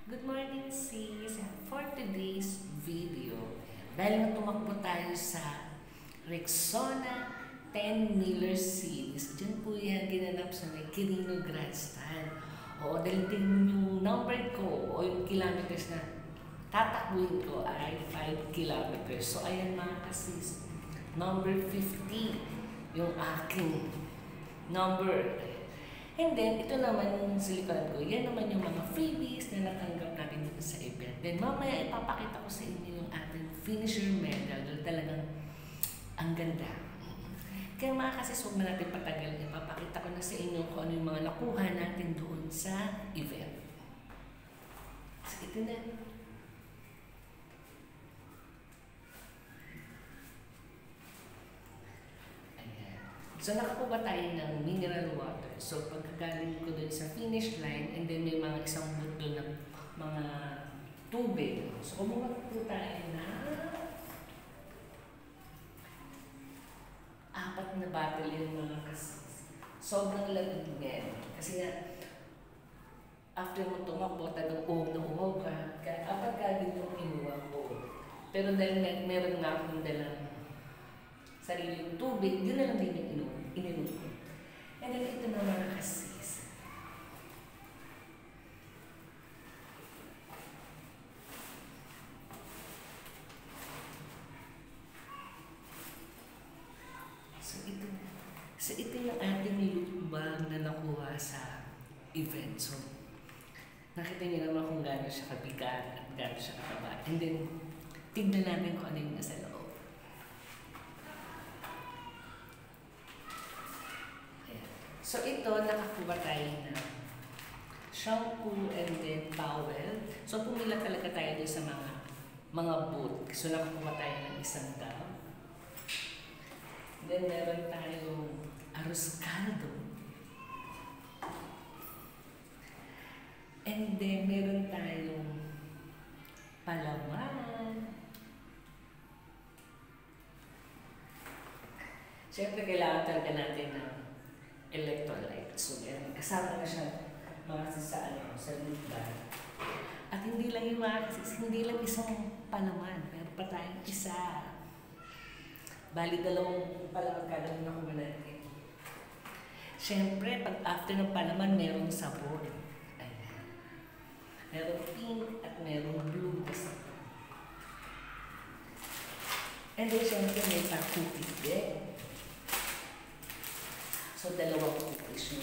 Good morning sis! For today's video, dahil na tumakbo tayo sa Rexona 10 Miller Series, dyan po yan ginanap sa may Quirino Grandstand. O dahil din yung number ko o yung kilometers na tatakbuhin ko ay 5 kilometers. So ayan mga kasis, number 50 yung aking number. And then, ito naman yung silikaran ko. Yan naman yung mga freebies na natanggap natin dito sa event. Then, mamaya ipapakita ko sa inyo yung ating finisher medal. Dahil talagang ang ganda. Kaya mga kasis, huwag na natin patagal. Ipapakita ko na sa inyo kung ano yung mga nakuha natin doon sa event. So, ito na. So, nakakuha tayo ng mineral water. So, pagkagaling ko dun sa finish line, and then may mga isang buto na mga tubig. So, kumuha po tayo na 4 na bottle yung mga kasis. Sobrang lamig ngayon. Kasi nga, after mo tumakbo, tagang uhog na uhog ka. Kaya 4 kagad yung kinuha ko. Pero dahil meron nga akong dalang sariling tubig, yun na lang din yung ininom ko. And then ito na mga kasis. So ito yung ating loot bag na nakuha sa event. So nakita niyo naman kung gaano siya kabigat at gaano siya kakaba. And then tignan natin kung ano yung nasa loob. So ito, nakakuha tayo na shampoo and then towel. So pumila talaga tayo doon sa mga booth. So nakakuha tayo ng isang towel. Then meron tayong arroz caldo. And then meron tayong palaman. Siyempre kailangan talaga natin ng electrolyte. So, yan. Kasama na siya mga sa loot bag. At hindi lang yung mga hindi lang isang palaman. Meron pa tayong isa. Bali, 2 palaman kada na nakuha natin. Siyempre, pag after ng palaman, merong sabon. Ayan. Merong pink at merong blue na sabon. And then, siyempre, may pa-cookie din. So, 2 cookies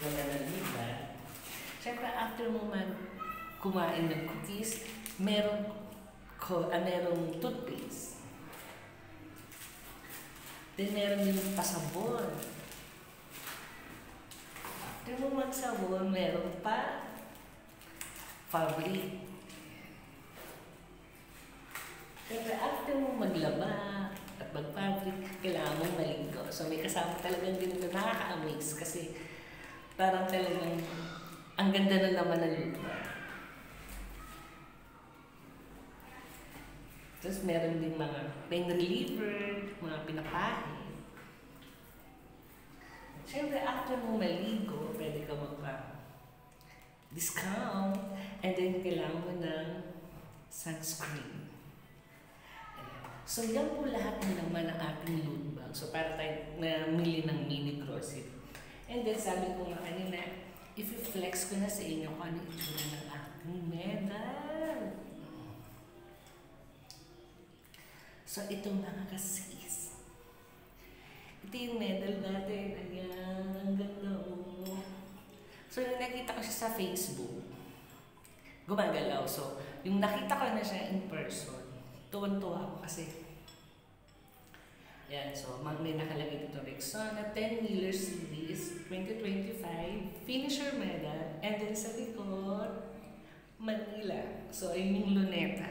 yung nanaliba. Siyempre, after mo kumain ng cookies, merong toothpaste. Then, meron yung pasabon. After mo magsabon, meron pa fabric. Siyempre, after mo maglaba, at mag-fabric, kailangan mong maligo. So may kasama talagang ganito, nakaka-amaze kasi parang talagang ang ganda na naman ng lupa. Tapos meron din mga pain reliever, mga pinapahe. Siyempre, after mo maligo, pwede ka magpa-discount and then kailangan mo ng sunscreen. So, yan po lahat na naman ang ating loot bag. So, para tayo namili ng mini grocery. And then, sabi ko nga kanina, if i-flex ko na sa inyo kung ano itsura ng ating medal. So, ito mga kasis. Ito yung medal natin. Ayan, ang ganda mo. So, yung nakita ko siya sa Facebook, gumagalaw. So, yung nakita ko na siya in person, tuwan-tuwa ako kasi yan, so may nakalagay dito Rexona 10 Miller Series 2025 Finisher Medal, and then sa likod Manila. So ayun yung luneta.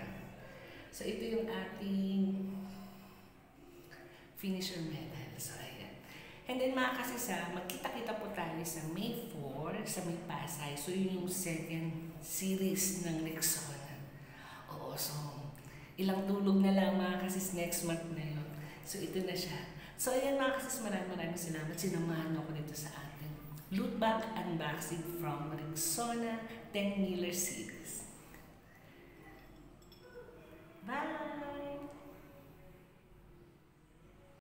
So ito yung ating Finisher Medal. So ayan. And then mga kasisa, magkita-kita po tayo sa May 4 sa May Pasay. So yun yung second series ng Rexona. Oo, so ilang tulog na lang mga kasis next month na yun. So ito na siya. So ayan mga kasis, maraming salamat. Sinamahan ako dito sa ating loot bag unboxing from Rexona 10 Miller Series.